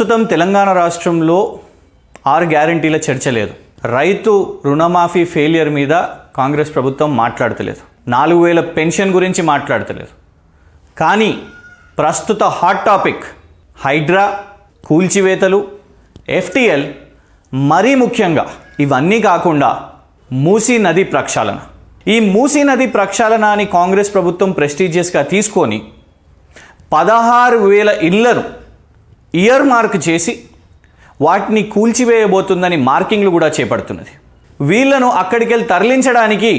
ప్రస్తుతం తెలంగాణ రాష్ట్రంలో 6 గ్యారెంటీల చర్చ లేదు. రైతు రుణమాఫీ ఫెయిలియర్ మీద కాంగ్రెస్ ప్రభుత్వం మాట్లాడతలేదు. 4000 పెన్షన్ గురించి మాట్లాడతలేదు. కానీ ప్రస్తుత హాట్ టాపిక్ హైడ్రా, కూల్చివేతలు, FTL, మరీ ముఖ్యంగా ఇవన్నీ కాకుండా మూసీ నది ప్రక్షాళన. ఈ మూసీ నది ప్రక్షాళన అని కాంగ్రెస్ ప్రభుత్వం ప్రెస్టీజియస్గా తీసుకొని 16,000 ఇళ్లను ఇయర్ మార్క్ చేసి వాటిని కూల్చివేయబోతుందని మార్కింగ్లు కూడా చేపడుతున్నది. వీళ్లను అక్కడికి వెళ్ళి తరలించడానికి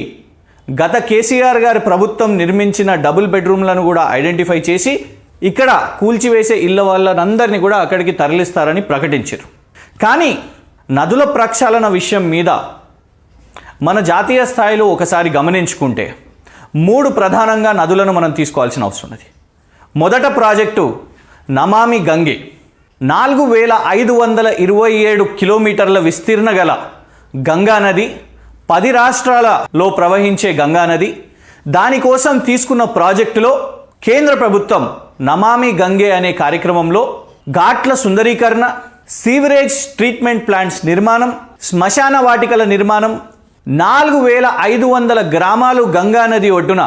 గత కేసీఆర్ గారి ప్రభుత్వం నిర్మించిన డబుల్ బెడ్రూమ్లను కూడా ఐడెంటిఫై చేసి ఇక్కడ కూల్చివేసే ఇళ్ల వాళ్ళందరినీ కూడా అక్కడికి తరలిస్తారని ప్రకటించారు. కానీ నదుల ప్రక్షాళన విషయం మీద మన జాతీయ స్థాయిలో ఒకసారి గమనించుకుంటే 3 ప్రధానంగా నదులను మనం తీసుకోవాల్సిన అవసరం ఉన్నది. మొదట ప్రాజెక్టు నమామి గంగే, 4527 కిలోమీటర్ల విస్తీర్ణ గల గంగానది, 10 రాష్ట్రాలలో ప్రవహించే గంగానది. దానికోసం తీసుకున్న ప్రాజెక్టులో కేంద్ర ప్రభుత్వం నమామి గంగే అనే కార్యక్రమంలో ఘాట్ల సుందరీకరణ, సీవరేజ్ ట్రీట్మెంట్ ప్లాంట్స్ నిర్మాణం, శ్మశాన వాటికల నిర్మాణం, 4500 గ్రామాలు గంగానది ఒడ్డున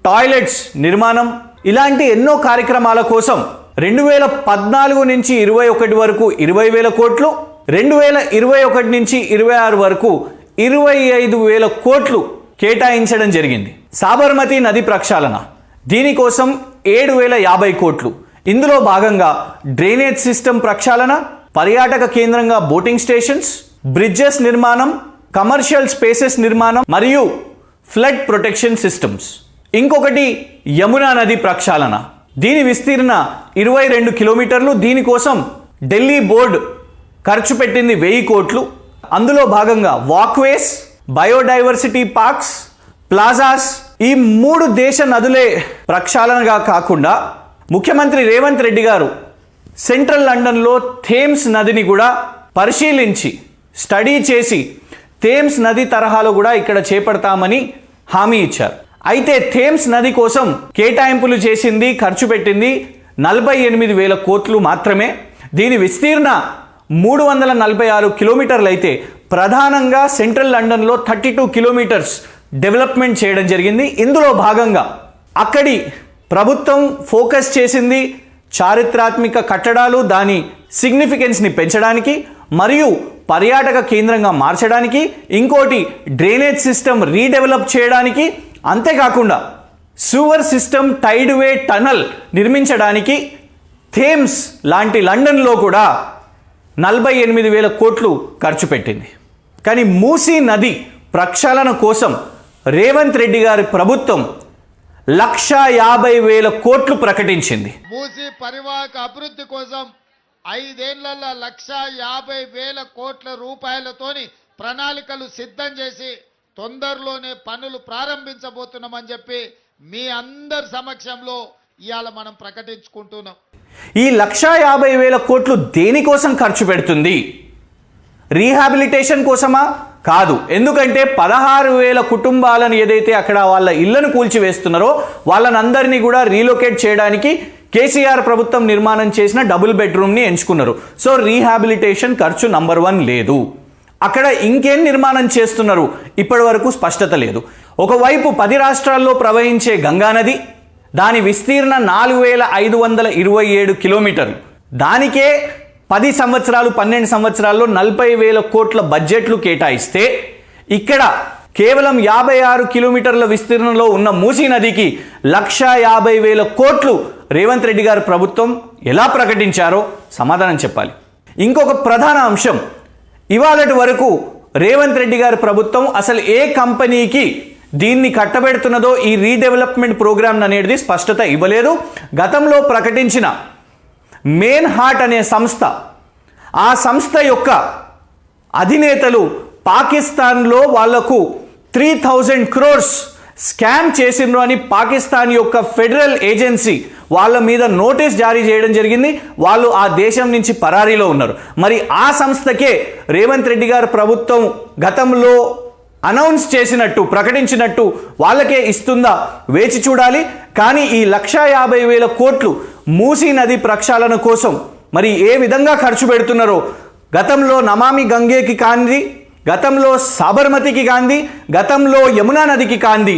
టాయిలెట్స్ నిర్మాణం, ఇలాంటి ఎన్నో కార్యక్రమాల కోసం 2014 నుంచి 21 వరకు 20,000 కోట్లు, 2021 నుంచి 26 వరకు 25,000 కోట్లు కేటాయించడం జరిగింది. సాబర్మతి నది ప్రక్షాళన, దీనికోసం 7,050 కోట్లు. ఇందులో భాగంగా డ్రైనేజ్ సిస్టమ్ ప్రక్షాళన, పర్యాటక కేంద్రంగా బోటింగ్ స్టేషన్స్, బ్రిడ్జెస్ నిర్మాణం, కమర్షియల్ స్పేసెస్ నిర్మాణం మరియు ఫ్లడ్ ప్రొటెక్షన్ సిస్టమ్స్. ఇంకొకటి యమునా నది ప్రక్షాళన, దీని విస్తీర్ణ 22 కిలోమీటర్లు. దీనికోసం ఢిల్లీ బోర్డు ఖర్చు పెట్టింది 1000 కోట్లు. అందులో భాగంగా వాక్వేస్, బయోడైవర్సిటీ పార్క్స్, ప్లాజాస్, ఈ 3 దేశ నదులే ప్రక్షాళనగా కాకుండా ముఖ్యమంత్రి రేవంత్ రెడ్డి గారు సెంట్రల్ లండన్లో థేమ్స్ నదిని కూడా పరిశీలించి స్టడీ చేసి థేమ్స్ నది తరహాలో కూడా ఇక్కడ చేపడతామని హామీ ఇచ్చారు. అయితే థేమ్స్ నది కోసం కేటాయింపులు చేసింది, ఖర్చు పెట్టింది 48,000 కోట్లు మాత్రమే. దీని విస్తీర్ణ 346 కిలోమీటర్లు అయితే ప్రధానంగా సెంట్రల్ లండన్లో 32 కిలోమీటర్స్ డెవలప్మెంట్ చేయడం జరిగింది. ఇందులో భాగంగా అక్కడి ప్రభుత్వం ఫోకస్ చేసింది చారిత్రాత్మక కట్టడాలు, దాని సిగ్నిఫికెన్స్ని పెంచడానికి మరియు పర్యాటక కేంద్రంగా మార్చడానికి, ఇంకోటి డ్రైనేజ్ సిస్టమ్ రీడెవలప్ చేయడానికి, అంతేకాకుండా సూవర్ సిస్టమ్, టైడ్ వే, టనల్ నిర్మించడానికి థేమ్స్ లాంటి లండన్లో కూడా 48,000 కోట్లు ఖర్చు పెట్టింది. కానీ మూసీ నది ప్రక్షాళన కోసం రేవంత్ రెడ్డి గారి ప్రభుత్వం 150,000 కోట్లు ప్రకటించింది. మూసీ పరివాహక అభివృద్ధి కోసం 5 ఏళ్లలో 150,000 కోట్ల రూపాయలతోని ప్రణాళికలు సిద్ధం చేసి తొందరలోనే పనులు ప్రారంభించబోతున్నామని చెప్పి మీ అందరి సమక్షంలో ఇవాళ మనం ప్రకటించుకుంటున్నాం. ఈ 150,000 కోట్లు దేనికోసం ఖర్చు పెడుతుంది? రీహాబిలిటేషన్ కోసమా? కాదు. ఎందుకంటే 16,000 కుటుంబాలను ఏదైతే అక్కడ వాళ్ళ ఇళ్లను కూల్చివేస్తున్నారో వాళ్ళనందరినీ కూడా రీలొకేట్ చేయడానికి కేసీఆర్ ప్రభుత్వం నిర్మాణం చేసిన డబుల్ బెడ్రూమ్ని ఎంచుకున్నారు. సో రీహాబిలిటేషన్ ఖర్చు నంబర్ 1 లేదు. అక్కడ ఇంకేం నిర్మాణం చేస్తున్నారు ఇప్పటి వరకు స్పష్టత లేదు. ఒకవైపు 10 రాష్ట్రాల్లో ప్రవహించే గంగానది, దాని విస్తీర్ణ 4,527 కిలోమీటర్లు. దానికే 10 సంవత్సరాలు 12 సంవత్సరాల్లో 40,000 కోట్ల బడ్జెట్లు కేటాయిస్తే ఇక్కడ కేవలం 56 కిలోమీటర్ల విస్తీర్ణంలో ఉన్న మూసీ నదికి 150,000 కోట్లు రేవంత్ రెడ్డి గారి ప్రభుత్వం ఎలా ప్రకటించారో సమాధానం చెప్పాలి. ఇంకొక ప్రధాన అంశం, ఇవాళటి వరకు రేవంత్ రెడ్డి గారి ప్రభుత్వం అసలు ఏ కంపెనీకి దీన్ని కట్టబెడుతున్నదో ఈ రీడెవలప్మెంట్ ప్రోగ్రామ్ అనేది స్పష్టత ఇవ్వలేదు. గతంలో ప్రకటించిన మెయిన్ హార్ట్ అనే సంస్థ, ఆ సంస్థ యొక్క అధినేతలు పాకిస్తాన్లో వాళ్లకు 3,000 crores స్కామ్ చేసిండ్రు అని పాకిస్తాన్ యొక్క ఫెడరల్ ఏజెన్సీ వాళ్ళ మీద నోటీస్ జారీ చేయడం జరిగింది. వాళ్ళు ఆ దేశం నుంచి పరారీలో ఉన్నారు. మరి ఆ సంస్థకే రేవంత్ రెడ్డి గారి ప్రభుత్వం గతంలో అనౌన్స్ చేసినట్టు ప్రకటించినట్టు వాళ్ళకే ఇస్తుందా వేచి చూడాలి. కానీ ఈ 150,000 కోట్లు మూసీ నది ప్రక్షాళన కోసం మరి ఏ విధంగా ఖర్చు పెడుతున్నారో, గతంలో నమామి గంగేకి కాంది, గతంలో సాబర్మతికి కాంది, గతంలో యమునా నదికి కాంది